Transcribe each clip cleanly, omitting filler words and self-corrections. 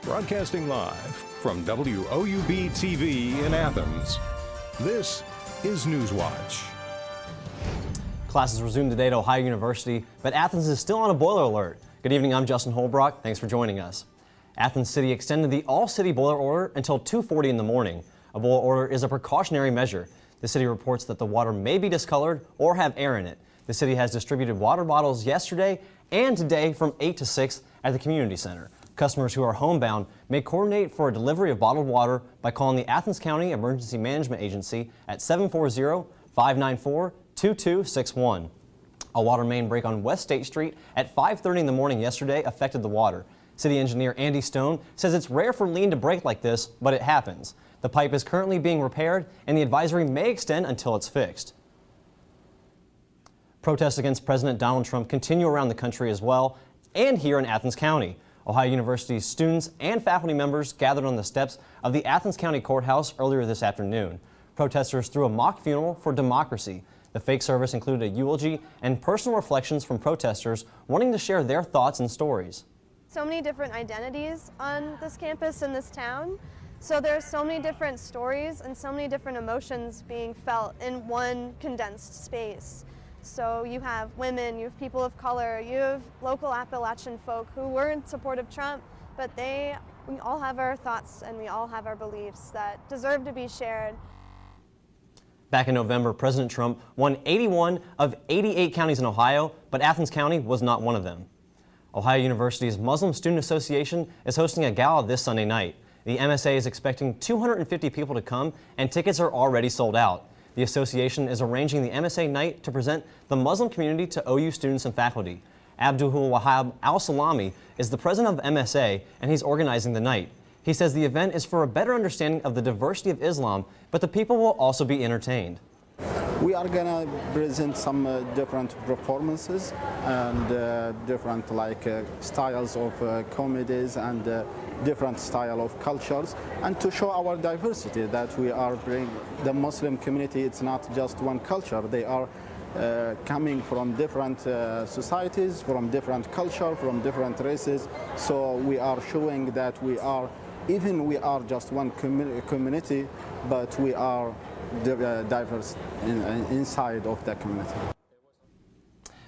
Broadcasting live from WOUB TV in Athens, this is Newswatch. Classes resumed today at Ohio University, but Athens is still on a boiler alert. Good evening, I'm Justin Holbrook. Thanks for joining us. Athens City extended the all-city boiler order until 2:40 in the morning. A boiler order is a precautionary measure. The city reports that the water may be discolored or have air in it. The city has distributed water bottles yesterday and today from 8 to 6 at the community center. Customers who are homebound may coordinate for a delivery of bottled water by calling the Athens County Emergency Management Agency at 740-594-2261. A water main break on West State Street at 5:30 in the morning yesterday affected the water. City engineer Andy Stone says it's rare for lean to break like this, but it happens. The pipe is currently being repaired and the advisory may extend until it's fixed. Protests against President Donald Trump continue around the country as well, and here in Athens County. Ohio University's students and faculty members gathered on the steps of the Athens County Courthouse earlier this afternoon. Protesters threw a mock funeral for democracy. The fake service included a eulogy and personal reflections from protesters wanting to share their thoughts and stories. So many different identities on this campus in this town. So there are so many different stories and so many different emotions being felt in one condensed space. So you have women, you have people of color, you have local Appalachian folk who were in support of Trump, but we all have our thoughts and we all have our beliefs that deserve to be shared. Back in November, President Trump won 81 of 88 counties in Ohio, but Athens County was not one of them. Ohio University's Muslim Student Association is hosting a gala this Sunday night. The MSA is expecting 250 people to come, and tickets are already sold out. The association is arranging the MSA night to present the Muslim community to OU students and faculty. Abdul Wahab Al-Salami is the president of MSA, and he's organizing the night. He says the event is for a better understanding of the diversity of Islam, but the people will also be entertained. We are gonna present some different performances and different styles of comedies and different style of cultures, and to show our diversity that we are bringing the Muslim community. It's not just one culture. They are coming from different societies, from different culture, from different races. So we are showing that we are just one community, but we are diverse inside of the community.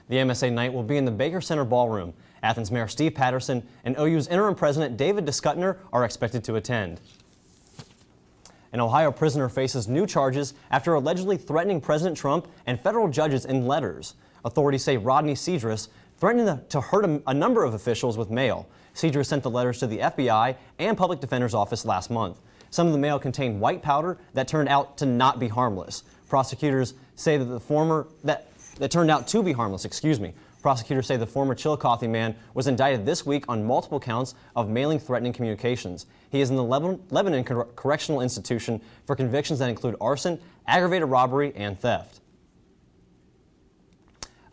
The MSA night will be in the Baker Center Ballroom. Athens Mayor Steve Patterson and OU's interim president David DeScutner are expected to attend. An Ohio prisoner faces new charges after allegedly threatening President Trump and federal judges in letters. Authorities say Rodney Cedrus threatened to hurt a number of officials with mail. Cedrus sent the letters to the FBI and Public Defender's Office last month. Some of the mail contained white powder that turned out to not be harmless. Prosecutors say that turned out to be harmless, Prosecutors say the former Chillicothe man was indicted this week on multiple counts of mailing threatening communications. He is in the Lebanon Correctional Institution for convictions that include arson, aggravated robbery, and theft.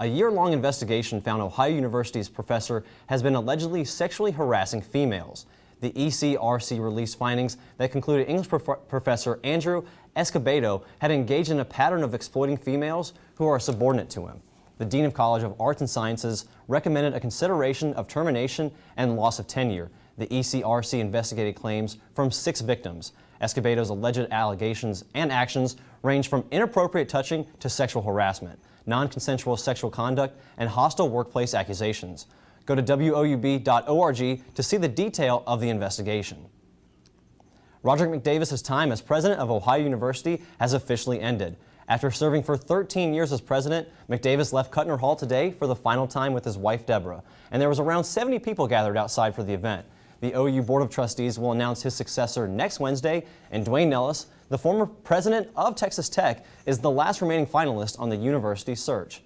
A year-long investigation found Ohio University's professor has been allegedly sexually harassing females. The ECRC released findings that concluded English professor Andrew Escobedo had engaged in a pattern of exploiting females who are subordinate to him. The Dean of College of Arts and Sciences recommended a consideration of termination and loss of tenure. The ECRC investigated claims from 6 victims. Escobedo's alleged allegations and actions range from inappropriate touching to sexual harassment, non-consensual sexual conduct, and hostile workplace accusations. Go to woub.org to see the detail of the investigation. Roderick McDavis's time as president of Ohio University has officially ended. After serving for 13 years as president, McDavis left Cutner Hall today for the final time with his wife, Deborah, and there was around 70 people gathered outside for the event. The OU Board of Trustees will announce his successor next Wednesday, and Dwayne Nellis, the former president of Texas Tech, is the last remaining finalist on the university search.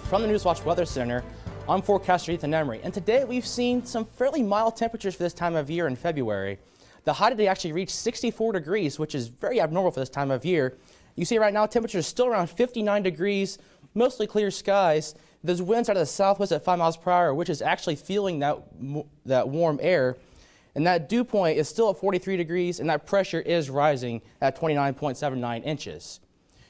From the Newswatch Weather Center, I'm forecaster Ethan Emery, and today we've seen some fairly mild temperatures for this time of year in February. The high today actually reached 64 degrees, which is very abnormal for this time of year. You see right now temperatures still around 59 degrees, mostly clear skies. Those winds out of the southwest at 5 miles per hour, which is actually feeling that warm air. And that dew point is still at 43 degrees, and that pressure is rising at 29.79 inches.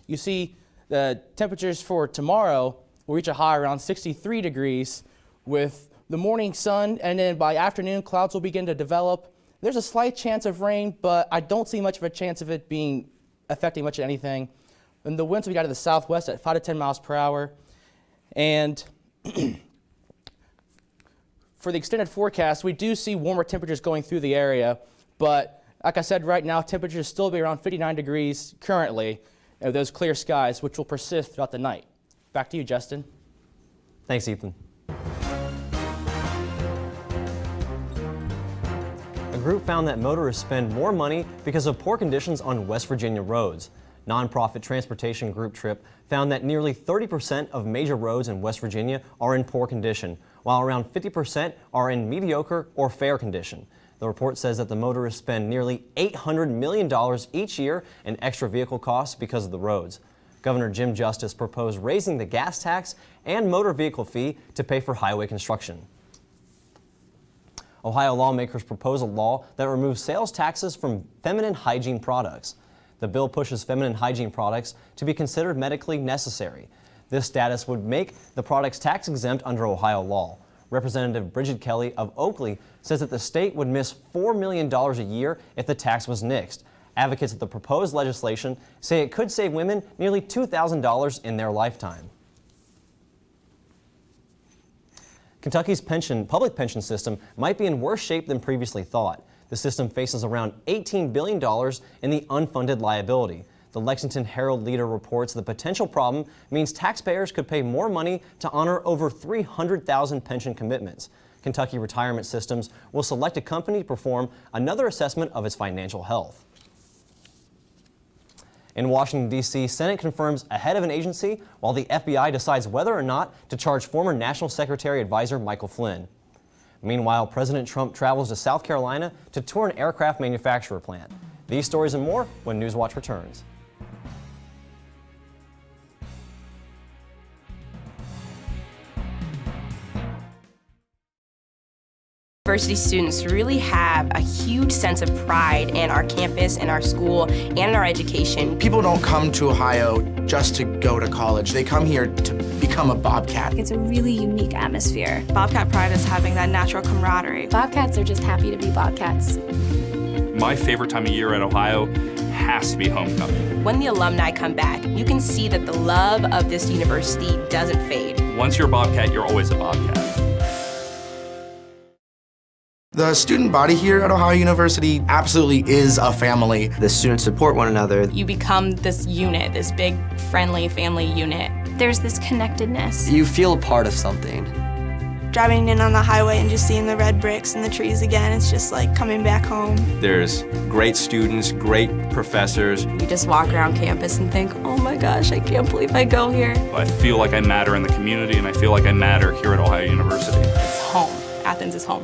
You see the temperatures for tomorrow will reach a high around 63 degrees with the morning sun, and then by afternoon, clouds will begin to develop. There's a slight chance of rain, but I don't see much of a chance of it affecting much of anything. And the winds will be out of the southwest at 5 to 10 miles per hour. And for the extended forecast, we do see warmer temperatures going through the area, but like I said, right now, temperatures still be around 59 degrees currently, with those clear skies, which will persist throughout the night. Back to you, Justin. Thanks, Ethan. A group found that motorists spend more money because of poor conditions on West Virginia roads. Nonprofit transportation group TRIP found that nearly 30% of major roads in West Virginia are in poor condition, while around 50% are in mediocre or fair condition. The report says that the motorists spend nearly $800 million each year in extra vehicle costs because of the roads. Governor Jim Justice proposed raising the gas tax and motor vehicle fee to pay for highway construction. Ohio lawmakers propose a law that removes sales taxes from feminine hygiene products. The bill pushes feminine hygiene products to be considered medically necessary. This status would make the products tax exempt under Ohio law. Representative Bridget Kelly of Oakley says that the state would miss $4 million a year if the tax was nixed. Advocates of the proposed legislation say it could save women nearly $2,000 in their lifetime. Kentucky's public pension system might be in worse shape than previously thought. The system faces around $18 billion in the unfunded liability. The Lexington Herald-Leader reports the potential problem means taxpayers could pay more money to honor over 300,000 pension commitments. Kentucky Retirement Systems will select a company to perform another assessment of its financial health. In Washington, D.C., Senate confirms a head of an agency while the FBI decides whether or not to charge former National Secretary Advisor Michael Flynn. Meanwhile, President Trump travels to South Carolina to tour an aircraft manufacturer plant. These stories and more when Newswatch returns. University students really have a huge sense of pride in our campus, in our school, and in our education. People don't come to Ohio just to go to college. They come here to become a Bobcat. It's a really unique atmosphere. Bobcat pride is having that natural camaraderie. Bobcats are just happy to be Bobcats. My favorite time of year at Ohio has to be homecoming. When the alumni come back, you can see that the love of this university doesn't fade. Once you're a Bobcat, you're always a Bobcat. The student body here at Ohio University absolutely is a family. The students support one another. You become this unit, this big, friendly family unit. There's this connectedness. You feel a part of something. Driving in on the highway and just seeing the red bricks and the trees again, it's just like coming back home. There's great students, great professors. You just walk around campus and think, oh my gosh, I can't believe I go here. I feel like I matter in the community, and I feel like I matter here at Ohio University. It's home. Athens is home.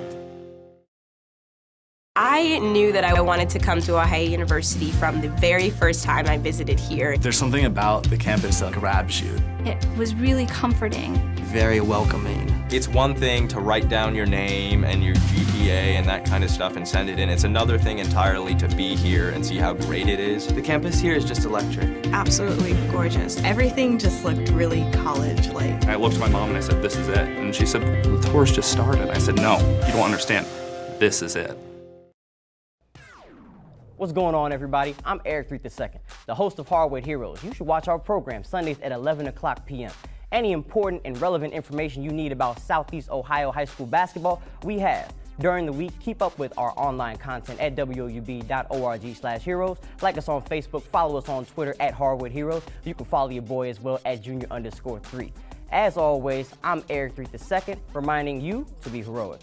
I knew that I wanted to come to Ohio University from the very first time I visited here. There's something about the campus that grabs you. It was really comforting. Very welcoming. It's one thing to write down your name and your GPA and that kind of stuff and send it in. It's another thing entirely to be here and see how great it is. The campus here is just electric. Absolutely gorgeous. Everything just looked really college-like. I looked at my mom and I said, this is it. And she said, the tour's just started. I said, no, you don't understand. This is it. What's going on, everybody? I'm Eric III, the host of Hardwood Heroes. You should watch our program Sundays at 11 o'clock p.m. Any important and relevant information you need about Southeast Ohio high school basketball, we have. During the week, keep up with our online content at woub.org/heroes. Like us on Facebook, follow us on Twitter at Hardwood Heroes. You can follow your boy as well at junior_3. As always, I'm Eric III, reminding you to be heroic.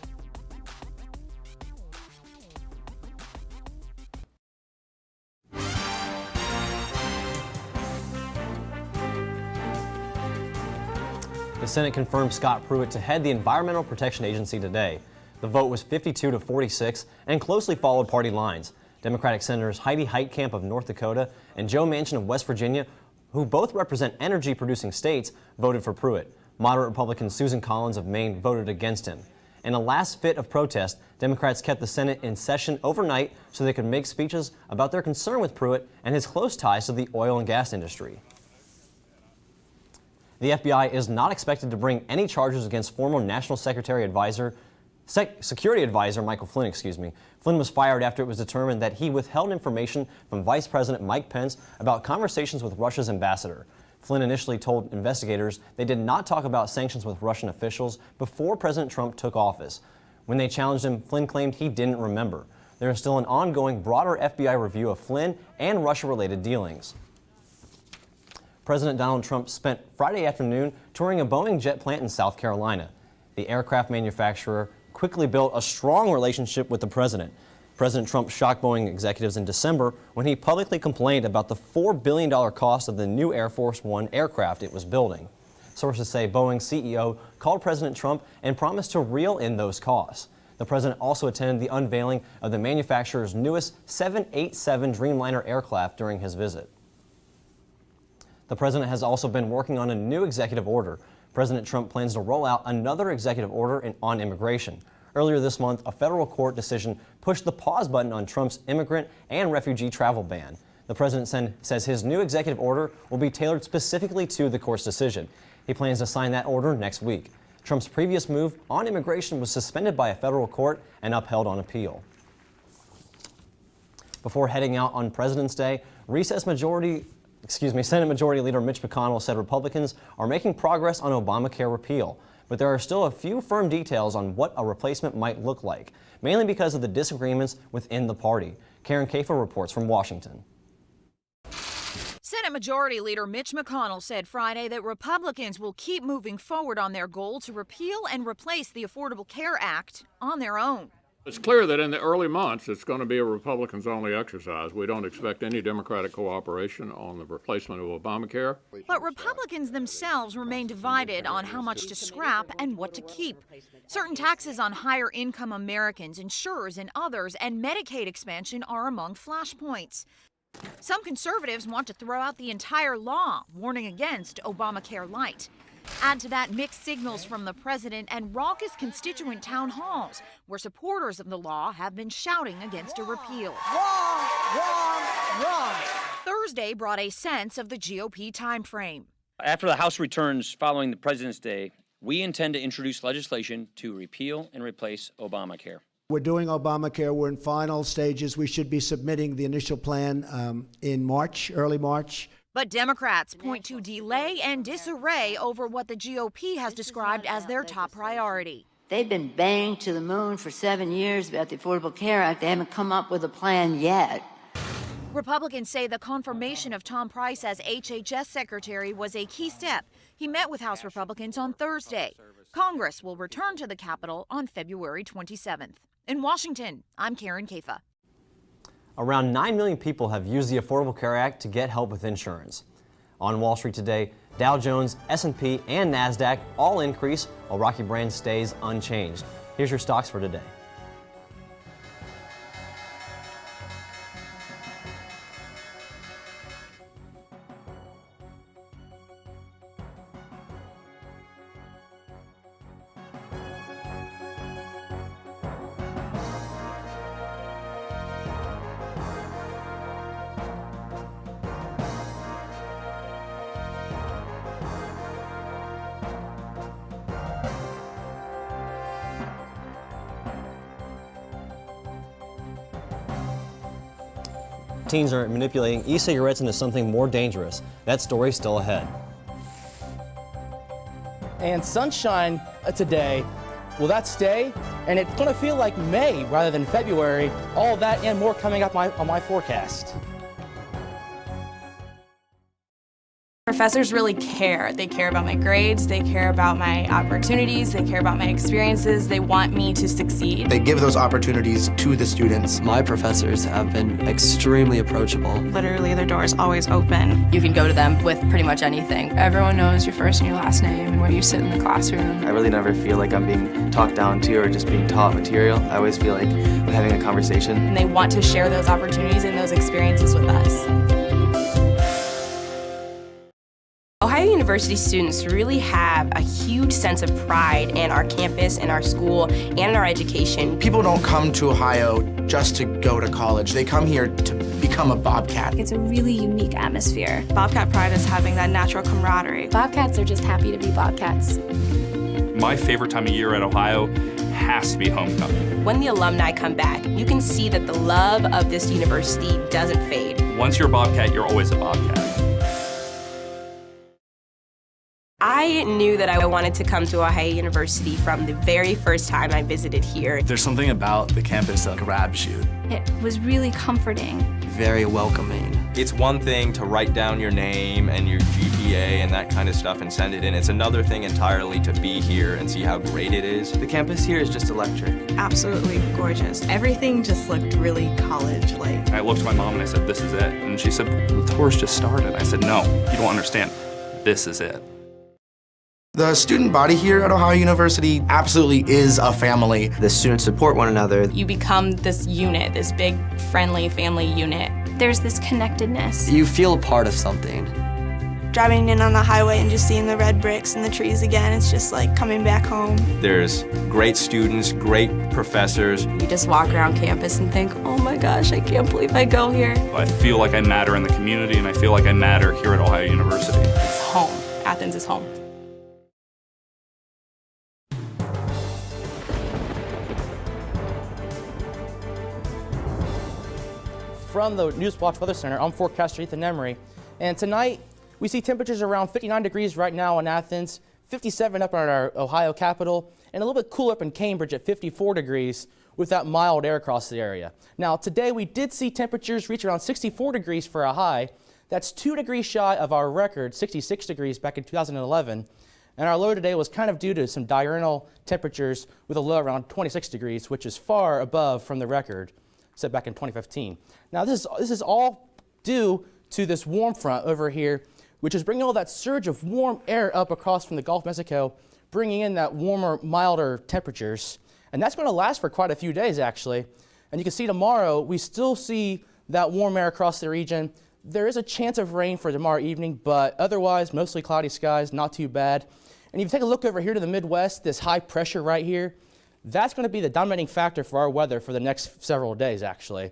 The Senate confirmed Scott Pruitt to head the Environmental Protection Agency today. The vote was 52-46 and closely followed party lines. Democratic Senators Heidi Heitkamp of North Dakota and Joe Manchin of West Virginia, who both represent energy-producing states, voted for Pruitt. Moderate Republican Susan Collins of Maine voted against him. In a last fit of protest, Democrats kept the Senate in session overnight so they could make speeches about their concern with Pruitt and his close ties to the oil and gas industry. The FBI is not expected to bring any charges against former National Security Advisor Michael Flynn, Flynn was fired after it was determined that he withheld information from Vice President Mike Pence about conversations with Russia's ambassador. Flynn initially told investigators they did not talk about sanctions with Russian officials before President Trump took office. When they challenged him, Flynn claimed he didn't remember. There is still an ongoing broader FBI review of Flynn and Russia-related dealings. President Donald Trump spent Friday afternoon touring a Boeing jet plant in South Carolina. The aircraft manufacturer quickly built a strong relationship with the president. President Trump shocked Boeing executives in December when he publicly complained about the $4 billion cost of the new Air Force One aircraft it was building. Sources say Boeing's CEO called President Trump and promised to reel in those costs. The president also attended the unveiling of the manufacturer's newest 787 Dreamliner aircraft during his visit. The president has also been working on a new executive order. President Trump plans to roll out another executive order on immigration. Earlier this month, a federal court decision pushed the pause button on Trump's immigrant and refugee travel ban. The president says his new executive order will be tailored specifically to the court's decision. He plans to sign that order next week. Trump's previous move on immigration was suspended by a federal court and upheld on appeal. Before heading out on President's Day, Senate Majority Leader Mitch McConnell said Republicans are making progress on Obamacare repeal, but there are still a few firm details on what a replacement might look like, mainly because of the disagreements within the party. Karen Kafer reports from Washington. Senate Majority Leader Mitch McConnell said Friday that Republicans will keep moving forward on their goal to repeal and replace the Affordable Care Act on their own. It's clear that in the early months, it's going to be a Republicans-only exercise. We don't expect any Democratic cooperation on the replacement of Obamacare. But Republicans themselves remain divided on how much to scrap and what to keep. Certain taxes on higher-income Americans, insurers, and others, and Medicaid expansion are among flashpoints. Some conservatives want to throw out the entire law, warning against Obamacare Light. Add to that mixed signals from the president and raucous constituent town halls, where supporters of the law have been shouting against a repeal. Wrong, wrong, wrong. Thursday brought a sense of the GOP timeframe. After the House returns following the President's Day, we intend to introduce legislation to repeal and replace Obamacare. We're doing Obamacare. We're in final stages. We should be submitting the initial plan in March, early March. But Democrats point to delay and disarray over what the GOP has described as their top priority. They've been banging to the moon for 7 years about the Affordable Care Act. They haven't come up with a plan yet. Republicans say the confirmation of Tom Price as HHS Secretary was a key step. He met with House Republicans on Thursday. Congress will return to the Capitol on February 27th. In Washington, I'm Karen Kafer. Around 9 million people have used the Affordable Care Act to get help with insurance. On Wall Street today, Dow Jones, S&P, and NASDAQ all increase while Rocky Brand stays unchanged. Here's your stocks for today. Teens are manipulating e-cigarettes into something more dangerous. That story's still ahead. And sunshine today, will that stay? And it's going to feel like May rather than February. All that and more coming up on my forecast. Professors really care. They care about my grades, they care about my opportunities, they care about my experiences, they want me to succeed. They give those opportunities to the students. My professors have been extremely approachable. Literally, their door is always open. You can go to them with pretty much anything. Everyone knows your first and your last name and where you sit in the classroom. I really never feel like I'm being talked down to or just being taught material. I always feel like I'm having a conversation. And they want to share those opportunities and those experiences with us. Ohio University University students really have a huge sense of pride in our campus, in our school, and in our education. People don't come to Ohio just to go to college. They come here to become a Bobcat. It's a really unique atmosphere. Bobcat pride is having that natural camaraderie. Bobcats are just happy to be Bobcats. My favorite time of year at Ohio has to be homecoming. When the alumni come back, you can see that the love of this university doesn't fade. Once you're a Bobcat, you're always a Bobcat. I knew that I wanted to come to Ohio University from the very first time I visited here. There's something about the campus that grabs you. It was really comforting. Very welcoming. It's one thing to write down your name and your GPA and that kind of stuff and send it in. It's another thing entirely to be here and see how great it is. The campus here is just electric. Absolutely gorgeous. Everything just looked really college-like. I looked at my mom and I said, "This is it." And she said, "The tour's just started." I said, "No, you don't understand. This is it." The student body here at Ohio University absolutely is a family. The students support one another. You become this unit, this big, friendly family unit. There's this connectedness. You feel a part of something. Driving in on the highway and just seeing the red bricks and the trees again, it's just like coming back home. There's great students, great professors. You just walk around campus and think, oh my gosh, I can't believe I go here. I feel like I matter in the community, and I feel like I matter here at Ohio University. It's home. Athens is home. From the Newswatch Weather Center, I'm forecaster Ethan Emery, and tonight we see temperatures around 59 degrees right now in Athens, 57 up in our Ohio capital, and a little bit cooler up in Cambridge at 54 degrees with that mild air across the area. Now today we did see temperatures reach around 64 degrees for a high. That's 2 degrees shy of our record, 66 degrees back in 2011. And our low today was kind of due to some diurnal temperatures with a low around 26 degrees, which is far above from the record set back in 2015. Now this is all due to this warm front over here, which is bringing all that surge of warm air up across from the Gulf of Mexico, bringing in that warmer, milder temperatures. And that's going to last for quite a few days, actually. And you can see tomorrow, we still see that warm air across the region. There is a chance of rain for tomorrow evening, but otherwise, mostly cloudy skies, not too bad. And if you take a look over here to the Midwest, this high pressure right here, that's going to be the dominating factor for our weather for the next several days, actually.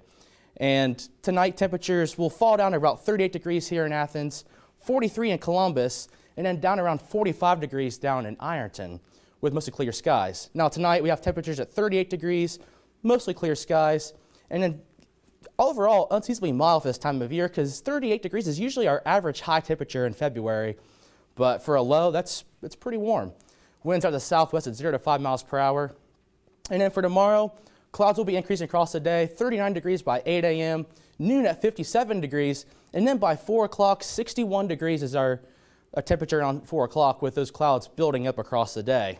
And tonight, temperatures will fall down to about 38 degrees here in Athens, 43 in Columbus, and then down around 45 degrees down in Ironton with mostly clear skies. Now tonight, we have temperatures at 38 degrees, mostly clear skies, and then overall unseasonably mild for this time of year because 38 degrees is usually our average high temperature in February, but for a low, it's pretty warm. Winds are the southwest at 0 to 5 miles per hour. And then for tomorrow, clouds will be increasing across the day, 39 degrees by 8 a.m., noon at 57 degrees, and then by 4 o'clock, 61 degrees is our temperature around 4 o'clock with those clouds building up across the day.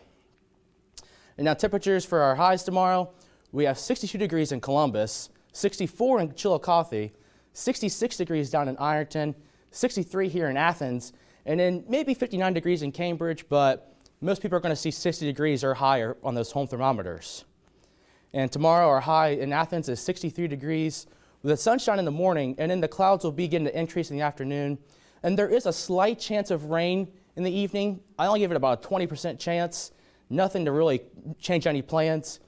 And now temperatures for our highs tomorrow, we have 62 degrees in Columbus, 64 in Chillicothe, 66 degrees down in Ironton, 63 here in Athens, and then maybe 59 degrees in Cambridge, but most people are going to see 60 degrees or higher on those home thermometers. And tomorrow our high in Athens is 63 degrees with the sunshine in the morning, and then the clouds will begin to increase in the afternoon. And there is a slight chance of rain in the evening. I only give it about a 20% chance, nothing to really change any plans.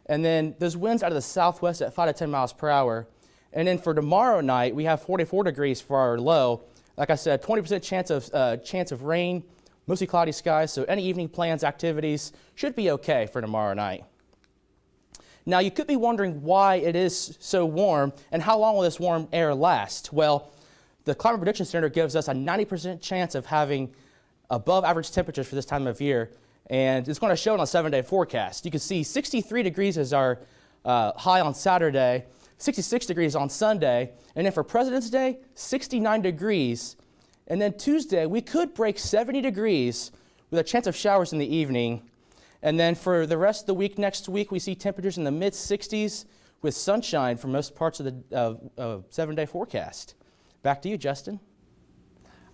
And then those winds out of the southwest at 5 to 10 miles per hour. And then for tomorrow night, we have 44 degrees for our low. Like I said, 20% chance of rain, mostly cloudy skies, so any evening plans, activities should be okay for tomorrow night. Now, you could be wondering why it is so warm and how long will this warm air last? Well, the Climate Prediction Center gives us a 90% chance of having above average temperatures for this time of year, and it's going to show it on a 7-day forecast. You can see 63 degrees is our high on Saturday, 66 degrees on Sunday, and then for President's Day, 69 degrees. And then Tuesday, we could break 70 degrees with a chance of showers in the evening. And then for the rest of the week, next week, we see temperatures in the mid-60s with sunshine for most parts of the 7-day forecast. Back to you, Justin.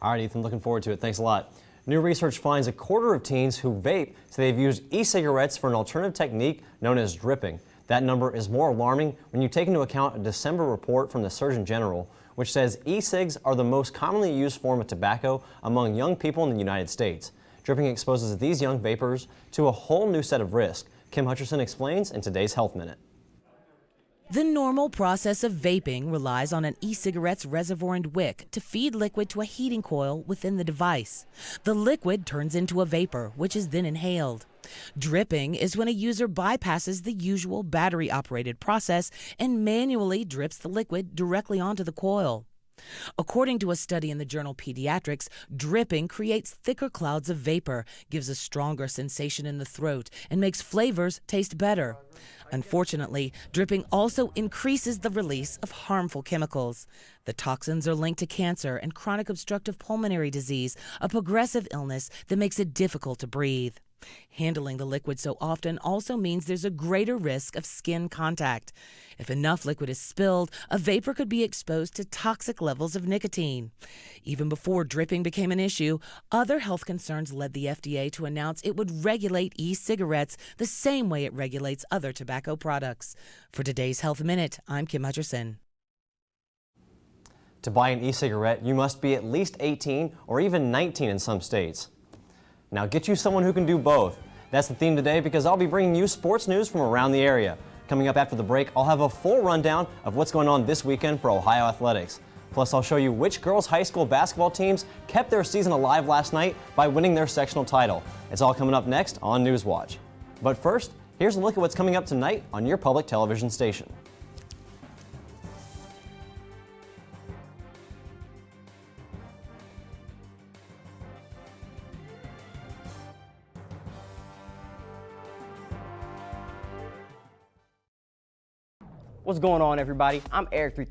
All right, Ethan, looking forward to it. Thanks a lot. New research finds a quarter of teens who vape say they've used e-cigarettes for an alternative technique known as dripping. That number is more alarming when you take into account a December report from the Surgeon General, which says e-cigs are the most commonly used form of tobacco among young people in the United States. Dripping exposes these young vapors to a whole new set of risks. Kim Hutcherson explains in today's Health Minute. The normal process of vaping relies on an e-cigarette's reservoir and wick to feed liquid to a heating coil within the device. The liquid turns into a vapor, which is then inhaled. Dripping is when a user bypasses the usual battery-operated process and manually drips the liquid directly onto the coil. According to a study in the journal Pediatrics, dripping creates thicker clouds of vapor, gives a stronger sensation in the throat, and makes flavors taste better. Unfortunately, dripping also increases the release of harmful chemicals. The toxins are linked to cancer and chronic obstructive pulmonary disease, a progressive illness that makes it difficult to breathe. Handling the liquid so often also means there's a greater risk of skin contact. If enough liquid is spilled, a vapor could be exposed to toxic levels of nicotine. Even before dripping became an issue, other health concerns led the FDA to announce it would regulate e-cigarettes the same way it regulates other tobacco products. For today's Health Minute, I'm Kim Hutcherson. To buy an e-cigarette, you must be at least 18 or even 19 in some states. Now get you someone who can do both. That's the theme today because I'll be bringing you sports news from around the area. Coming up after the break, I'll have a full rundown of what's going on this weekend for Ohio athletics. Plus, I'll show you which girls' high school basketball teams kept their season alive last night by winning their sectional title. It's all coming up next on Newswatch. But first, here's a look at what's coming up tonight on your public television station. What's going on, everybody? I'm Eric II,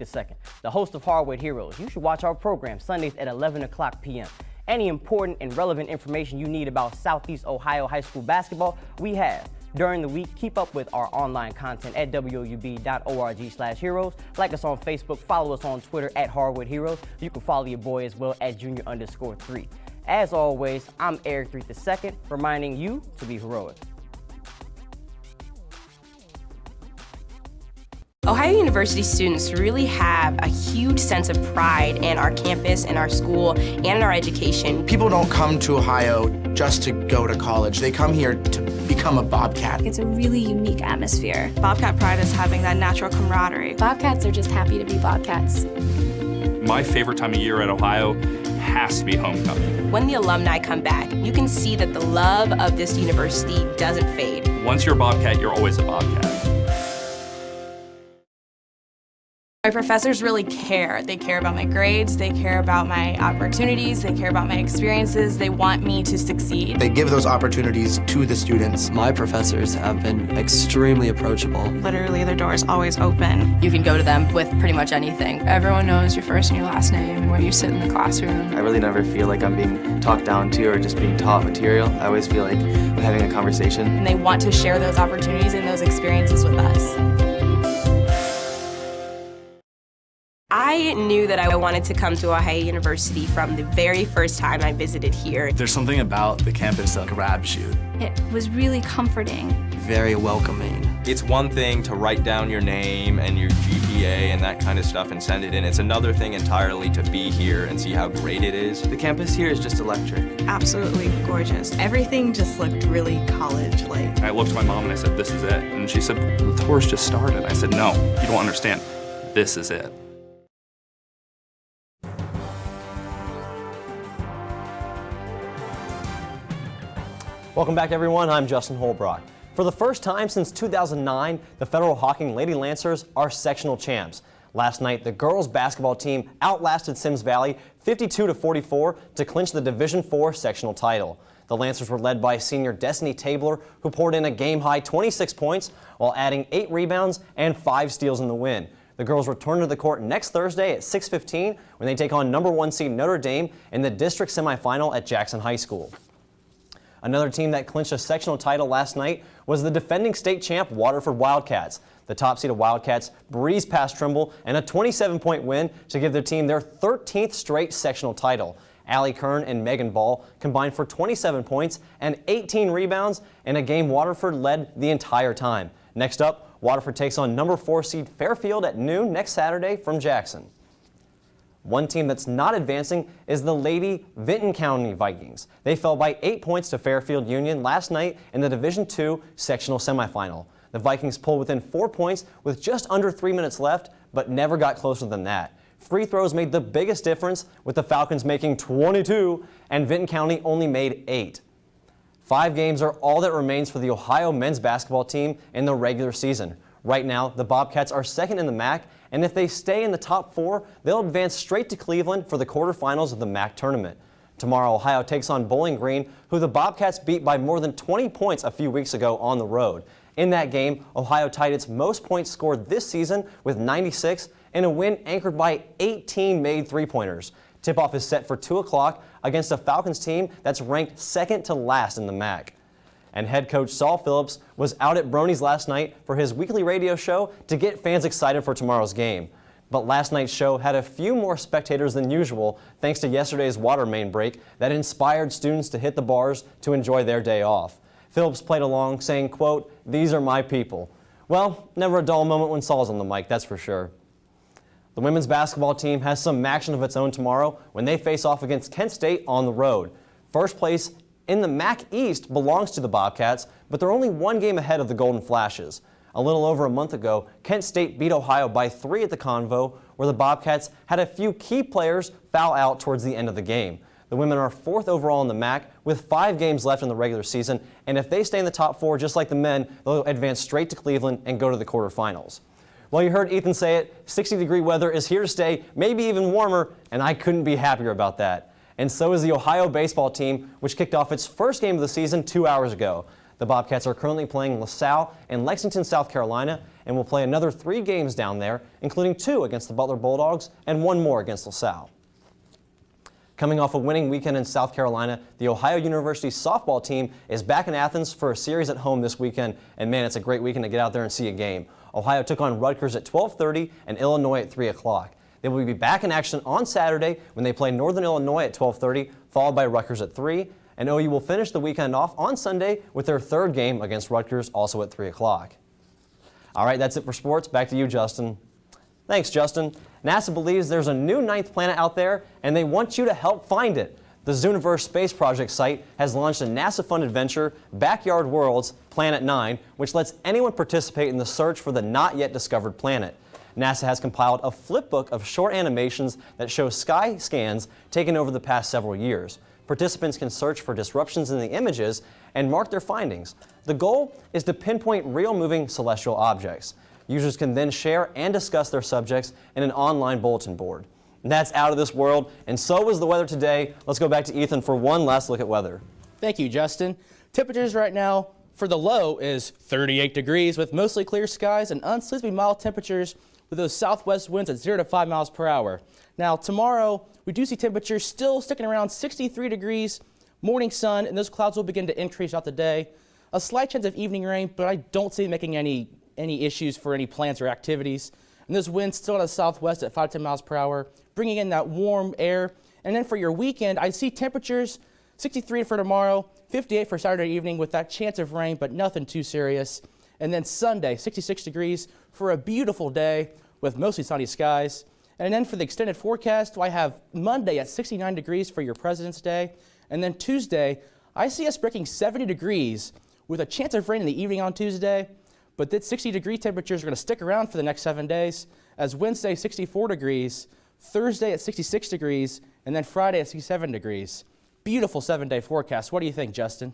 the host of Hardwood Heroes. You should watch our program Sundays at 11 o'clock p.m. Any important and relevant information you need about Southeast Ohio high school basketball, we have. During the week, keep up with our online content at woub.org/heroes. Like us on Facebook, follow us on Twitter at Hardwood Heroes. You can follow your boy as well at junior_3. As always, I'm Eric II, reminding you to be heroic. Ohio University students really have a huge sense of pride in our campus, in our school, and in our education. People don't come to Ohio just to go to college. They come here to become a Bobcat. It's a really unique atmosphere. Bobcat pride is having that natural camaraderie. Bobcats are just happy to be Bobcats. My favorite time of year at Ohio has to be homecoming. When the alumni come back, you can see that the love of this university doesn't fade. Once you're a Bobcat, you're always a Bobcat. My professors really care. They care about my grades, they care about my opportunities, they care about my experiences, they want me to succeed. They give those opportunities to the students. My professors have been extremely approachable. Literally, their door is always open. You can go to them with pretty much anything. Everyone knows your first and your last name and where you sit in the classroom. I really never feel like I'm being talked down to or just being taught material. I always feel like I'm having a conversation. And they want to share those opportunities and those experiences with us. I knew that I wanted to come to Ohio University from the very first time I visited here. There's something about the campus that grabs you. It was really comforting. Very welcoming. It's one thing to write down your name and your GPA and that kind of stuff and send it in. It's another thing entirely to be here and see how great it is. The campus here is just electric. Absolutely gorgeous. Everything just looked really college-like. I looked at my mom and I said, "This is it." And she said, "The tour's just started." I said, "No, you don't understand. This is it." Welcome back, everyone. I'm Justin Holbrook. For the first time since 2009, the Federal Hawking Lady Lancers are sectional champs. Last night, the girls basketball team outlasted Sims Valley 52-44 to clinch the Division IV sectional title. The Lancers were led by senior Destiny Tabler, who poured in a game-high 26 points while adding 8 rebounds and 5 steals in the win. The girls return to the court next Thursday at 6:15 when they take on #1 seed Notre Dame in the district semifinal at Jackson High School. Another team that clinched a sectional title last night was the defending state champ Waterford Wildcats. The top-seeded Wildcats breezed past Trimble and a 27-point win to give their team their 13th straight sectional title. Allie Kern and Megan Ball combined for 27 points and 18 rebounds in a game Waterford led the entire time. Next up, Waterford takes on #4 seed Fairfield at noon next Saturday from Jackson. One team that's not advancing is the Lady Vinton County Vikings. They fell by 8 points to Fairfield Union last night in the Division II sectional semifinal. The Vikings pulled within 4 points with just under 3 minutes left, but never got closer than that. Free throws made the biggest difference, with the Falcons making 22 and Vinton County only made 8. 5 games are all that remains for the Ohio men's basketball team in the regular season. Right now, the Bobcats are second in the MAC, and if they stay in the top 4, they'll advance straight to Cleveland for the quarterfinals of the MAC tournament. Tomorrow, Ohio takes on Bowling Green, who the Bobcats beat by more than 20 points a few weeks ago on the road. In that game, Ohio tied its most points scored this season with 96 in a win anchored by 18 made three-pointers. Tip-off is set for 2 o'clock against a Falcons team that's ranked second to last in the MAC. And head coach Saul Phillips was out at Brony's last night for his weekly radio show to get fans excited for tomorrow's game. But last night's show had a few more spectators than usual thanks to yesterday's water main break that inspired students to hit the bars to enjoy their day off. Phillips played along saying, quote, "These are my people." Well, never a dull moment when Saul's on the mic, that's for sure. The women's basketball team has some action of its own tomorrow when they face off against Kent State on the road. First place in the MAC East belongs to the Bobcats, but they're only 1 game ahead of the Golden Flashes. A little over a month ago, Kent State beat Ohio by 3 at the Convo, where the Bobcats had a few key players foul out towards the end of the game. The women are 4th overall in the MAC with 5 games left in the regular season, and if they stay in the top 4 just like the men, they'll advance straight to Cleveland and go to the quarterfinals. Well, you heard Ethan say it, 60-degree weather is here to stay, maybe even warmer, and I couldn't be happier about that. And so is the Ohio baseball team, which kicked off its first game of the season 2 hours ago. The Bobcats are currently playing LaSalle and Lexington, South Carolina, and will play another 3 games down there, including 2 against the Butler Bulldogs and 1 more against LaSalle. Coming off a winning weekend in South Carolina, the Ohio University softball team is back in Athens for a series at home this weekend, and man, it's a great weekend to get out there and see a game. Ohio took on Rutgers at 12:30 and Illinois at 3 o'clock. They will be back in action on Saturday when they play Northern Illinois at 12:30, followed by Rutgers at 3, and OU will finish the weekend off on Sunday with their 3rd game against Rutgers, also at 3 o'clock. All right, that's it for sports. Back to you, Justin. Thanks, Justin. NASA believes there's a new 9th planet out there, and they want you to help find it. The Zooniverse Space Project site has launched a NASA-funded venture, Backyard Worlds Planet 9, which lets anyone participate in the search for the not-yet-discovered planet. NASA has compiled a flipbook of short animations that show sky scans taken over the past several years. Participants can search for disruptions in the images and mark their findings. The goal is to pinpoint real moving celestial objects. Users can then share and discuss their subjects in an online bulletin board. And that's out of this world, and so was the weather today. Let's go back to Ethan for one last look at weather. Thank you, Justin. Temperatures right now for the low is 38 degrees with mostly clear skies and unsleepy mild temperatures with those southwest winds at 0 to 5 miles per hour. Now, tomorrow, we do see temperatures still sticking around 63 degrees, morning sun, and those clouds will begin to increase throughout the day. A slight chance of evening rain, but I don't see it making any issues for any plans or activities. And those winds still out of the southwest at 5 to 10 miles per hour, bringing in that warm air. And then for your weekend, I see temperatures 63 for tomorrow, 58 for Saturday evening with that chance of rain, but nothing too serious. And then Sunday, 66 degrees for a beautiful day with mostly sunny skies. And then for the extended forecast, I have Monday at 69 degrees for your President's Day. And then Tuesday, I see us breaking 70 degrees with a chance of rain in the evening on Tuesday. But that 60-degree temperatures are going to stick around for the next 7 days, as Wednesday 64 degrees, Thursday at 66 degrees, and then Friday at 67 degrees. Beautiful 7-day forecast. What do you think, Justin?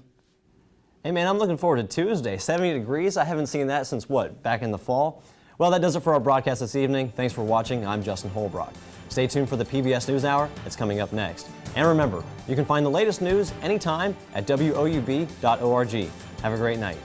Hey man, I'm looking forward to Tuesday. 70 degrees, I haven't seen that since what, back in the fall? Well, that does it for our broadcast this evening. Thanks for watching. I'm Justin Holbrook. Stay tuned for the PBS NewsHour. It's coming up next. And remember, you can find the latest news anytime at WOUB.org. Have a great night.